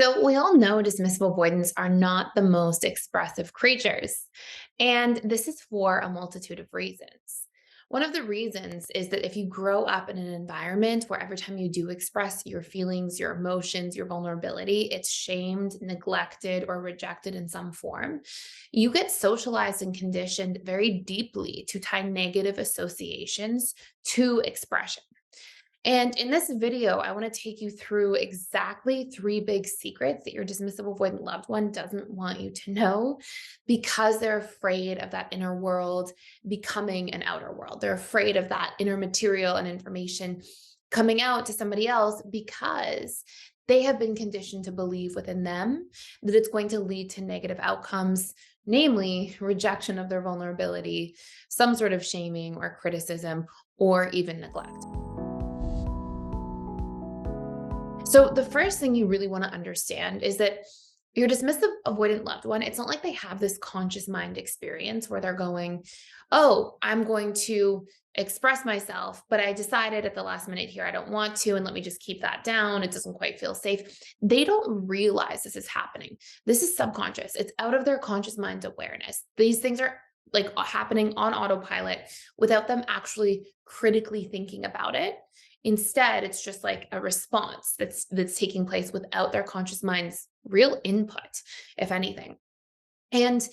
So, we all know dismissive avoidants are not the most expressive creatures, and this is for a multitude of reasons. One of the reasons is that if you grow up in an environment where every time you do express your feelings, your emotions, your vulnerability, it's shamed, neglected, or rejected in some form, you get socialized and conditioned very deeply to tie negative associations to expression. And in this video, I want to take you through exactly three big secrets that your dismissive avoidant loved one doesn't want you to know because they're afraid of that inner world becoming an outer world. They're afraid of that inner material and information coming out to somebody else because they have been conditioned to believe within them that it's going to lead to negative outcomes, namely rejection of their vulnerability, some sort of shaming or criticism, or even neglect. So the first thing you really want to understand is that your dismissive avoidant loved one, it's not like they have this conscious mind experience where they're going, oh, I'm going to express myself, but I decided at the last minute here I don't want to, and let me just keep that down. It doesn't quite feel safe. They don't realize this is happening. This is subconscious. It's out of their conscious mind's awareness. These things are like happening on autopilot without them actually critically thinking about it. Instead, it's just like a response that's taking place without their conscious mind's real input, if anything. And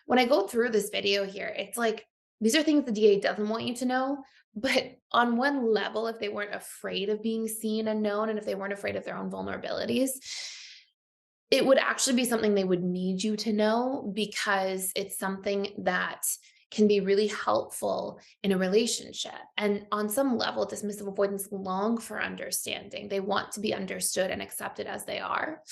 when I go through this video here, it's like these are things the DA doesn't want you to know. But on one level, if they weren't afraid of being seen and known, and if they weren't afraid of their own vulnerabilities, it would actually be something they would need you to know because it's something that can be really helpful in a relationship. And on some level, dismissive avoidants long for understanding. They want to be understood and accepted as they are.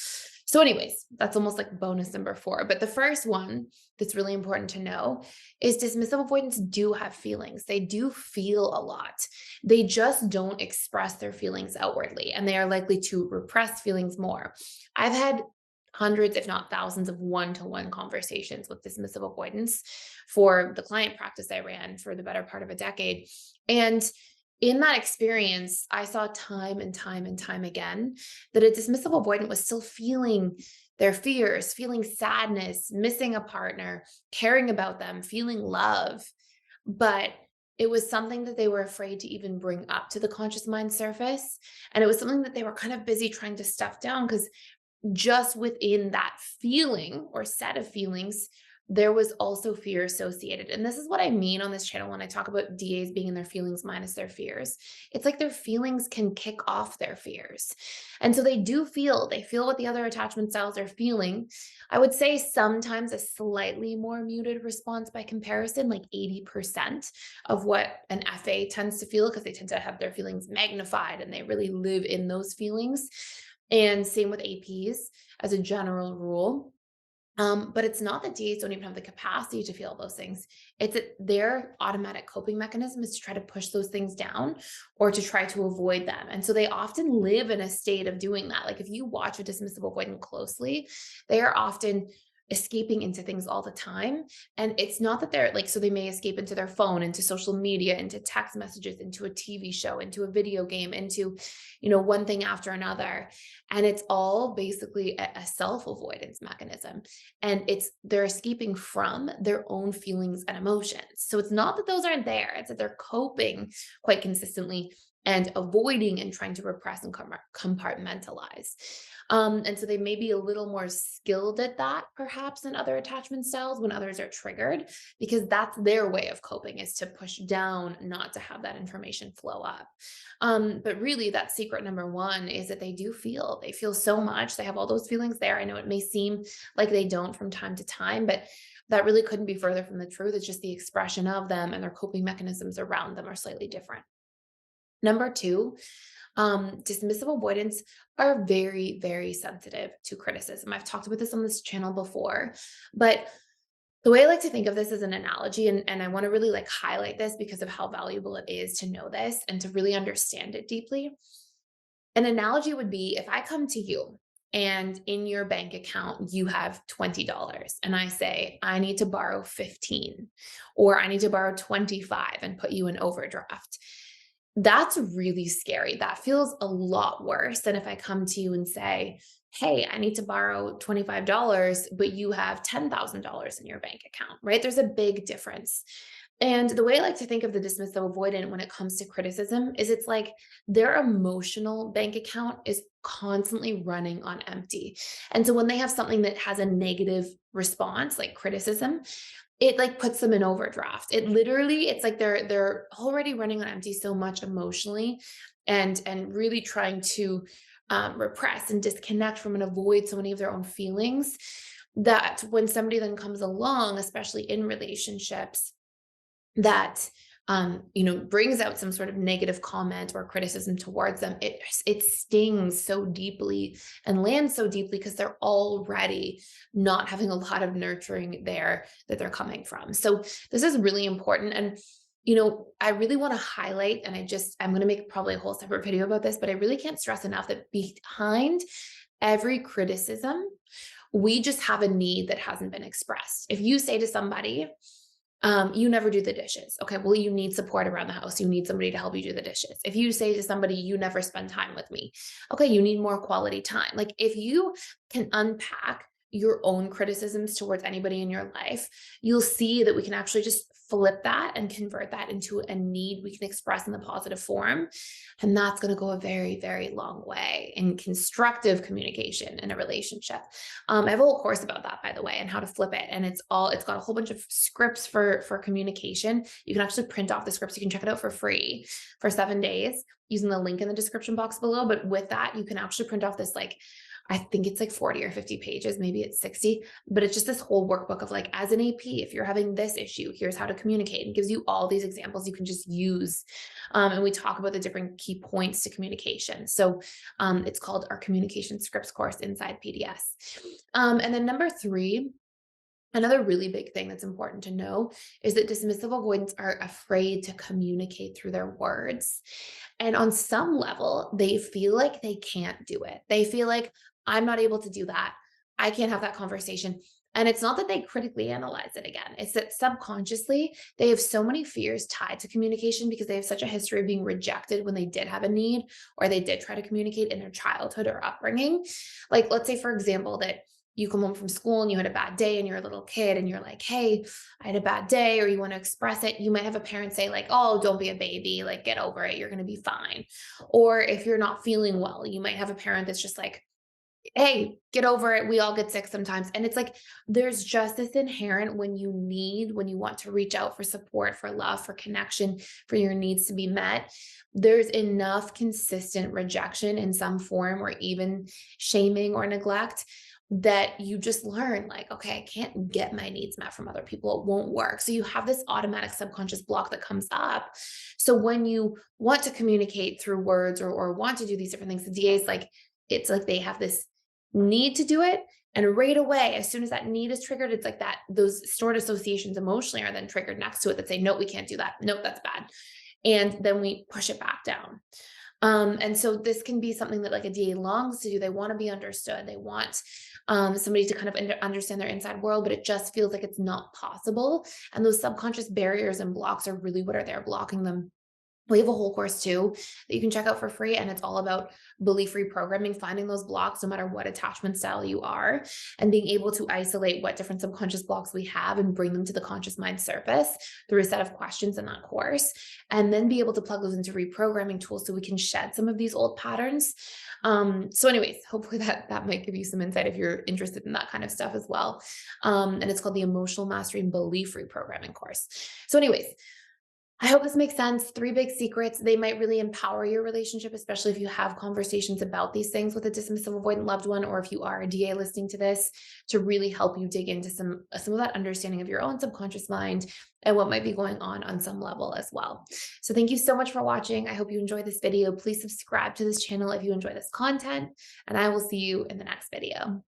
So, anyways, that's almost like bonus number 4. But the first one that's really important to know is dismissive avoidants do have feelings. They do feel a lot. They just don't express their feelings outwardly, and they are likely to repress feelings more. I've had hundreds, if not thousands, of one-to-one conversations with dismissive avoidance for the client practice I ran for the better part of a decade. And in that experience, I saw time and time and time again that a dismissive avoidant was still feeling their fears, feeling sadness, missing a partner, caring about them, feeling love. But it was something that they were afraid to even bring up to the conscious mind surface. And it was something that they were kind of busy trying to stuff down because just within that feeling or set of feelings, there was also fear associated. And this is what I mean on this channel when I talk about DAs being in their feelings minus their fears. It's like their feelings can kick off their fears. And so they feel what the other attachment styles are feeling. I would say sometimes a slightly more muted response by comparison, like 80% of what an FA tends to feel, because they tend to have their feelings magnified and they really live in those feelings. And same with APs as a general rule. But it's not that DAs don't even have the capacity to feel those things. It's that their automatic coping mechanism is to try to push those things down or to try to avoid them. And so they often live in a state of doing that. Like if you watch a dismissive avoidant closely, they are often escaping into things all the time. And it's not that they're like, so they may escape into their phone, into social media, into text messages, into a TV show, into a video game, into, one thing after another. And it's all basically a self-avoidance mechanism. And they're escaping from their own feelings and emotions. So it's not that those aren't there. It's that they're coping quite consistently and avoiding and trying to repress and compartmentalize. And so they may be a little more skilled at that, perhaps, than other attachment styles when others are triggered, because that's their way of coping, is to push down, not to have that information flow up. But really, that secret number 1 is that they feel so much. They have all those feelings there. I know it may seem like they don't from time to time, but that really couldn't be further from the truth. It's just the expression of them and their coping mechanisms around them are slightly different. Number 2, dismissive avoidants are very, very sensitive to criticism. I've talked about this on this channel before, but the way I like to think of this as an analogy, and I want to really like highlight this because of how valuable it is to know this and to really understand it deeply. An analogy would be if I come to you and in your bank account, you have $20 and I say, I need to borrow 15, or I need to borrow 25 and put you in overdraft. That's really scary. That feels a lot worse than if I come to you and say, hey, I need to borrow $25, but you have $10,000 in your bank account, right? There's a big difference. And the way I like to think of the dismissive avoidant when it comes to criticism is it's like their emotional bank account is constantly running on empty. And so when they have something that has a negative response, like criticism, it like puts them in overdraft. It literally, it's like they're already running on empty so much emotionally and really trying to repress and disconnect from and avoid so many of their own feelings that when somebody then comes along, especially in relationships, that brings out some sort of negative comment or criticism towards them, it stings so deeply and lands so deeply because they're already not having a lot of nurturing there that they're coming from. So this is really important. And I really want to highlight, and I'm going to make probably a whole separate video about this, but I really can't stress enough that behind every criticism, we just have a need that hasn't been expressed. If you say to somebody, you never do the dishes. Okay, well, you need support around the house. You need somebody to help you do the dishes. If you say to somebody, you never spend time with me. Okay, you need more quality time. Like if you can unpack your own criticisms towards anybody in your life, you'll see that we can actually just flip that and convert that into a need we can express in the positive form. And that's going to go a very, very long way in constructive communication in a relationship. I have a whole course about that, by the way, and how to flip it. And it's got a whole bunch of scripts for communication. You can actually print off the scripts. You can check it out for free for 7 days using the link in the description box below. But with that, you can actually print off this, like, I think it's like 40 or 50 pages, maybe it's 60, but it's just this whole workbook of like, as an AP, if you're having this issue, here's how to communicate. It gives you all these examples you can just use. And we talk about the different key points to communication. So it's called our communication scripts course inside PDS. And then number 3, another really big thing that's important to know is that dismissive avoidants are afraid to communicate through their words. And on some level, they feel like they can't do it. They feel like, I'm not able to do that. I can't have that conversation. And it's not that they critically analyze it again. It's that subconsciously, they have so many fears tied to communication because they have such a history of being rejected when they did have a need or they did try to communicate in their childhood or upbringing. Like, let's say, for example, that you come home from school and you had a bad day and you're a little kid and you're like, hey, I had a bad day, or you want to express it. You might have a parent say like, oh, don't be a baby, like get over it. You're going to be fine. Or if you're not feeling well, you might have a parent that's just like, hey, get over it. We all get sick sometimes. And it's like, there's just this inherent when you want to reach out for support, for love, for connection, for your needs to be met, there's enough consistent rejection in some form or even shaming or neglect that you just learn like, okay, I can't get my needs met from other people. It won't work. So you have this automatic subconscious block that comes up. So when you want to communicate through words or want to do these different things, the DA is like, it's like they have this need to do it. And right away, as soon as that need is triggered, it's like that those stored associations emotionally are then triggered next to it that say, no, we can't do that. Nope, that's bad. And then we push it back down. And so this can be something that like a DA longs to do. They want to be understood. They want somebody to kind of understand their inside world, but it just feels like it's not possible. And those subconscious barriers and blocks are really what are there blocking them. We have a whole course too that you can check out for free, and it's all about belief reprogramming, finding those blocks no matter what attachment style you are, and being able to isolate what different subconscious blocks we have and bring them to the conscious mind surface through a set of questions in that course, and then be able to plug those into reprogramming tools so we can shed some of these old patterns. So anyways, hopefully that might give you some insight if you're interested in that kind of stuff as well. And it's called the Emotional Mastery and Belief Reprogramming course. So anyways, I hope this makes sense. 3 big secrets. They might really empower your relationship, especially if you have conversations about these things with a dismissive avoidant loved one, or if you are a DA listening to this, to really help you dig into some of that understanding of your own subconscious mind and what might be going on some level as well. So thank you so much for watching. I hope you enjoyed this video. Please subscribe to this channel if you enjoy this content, and I will see you in the next video.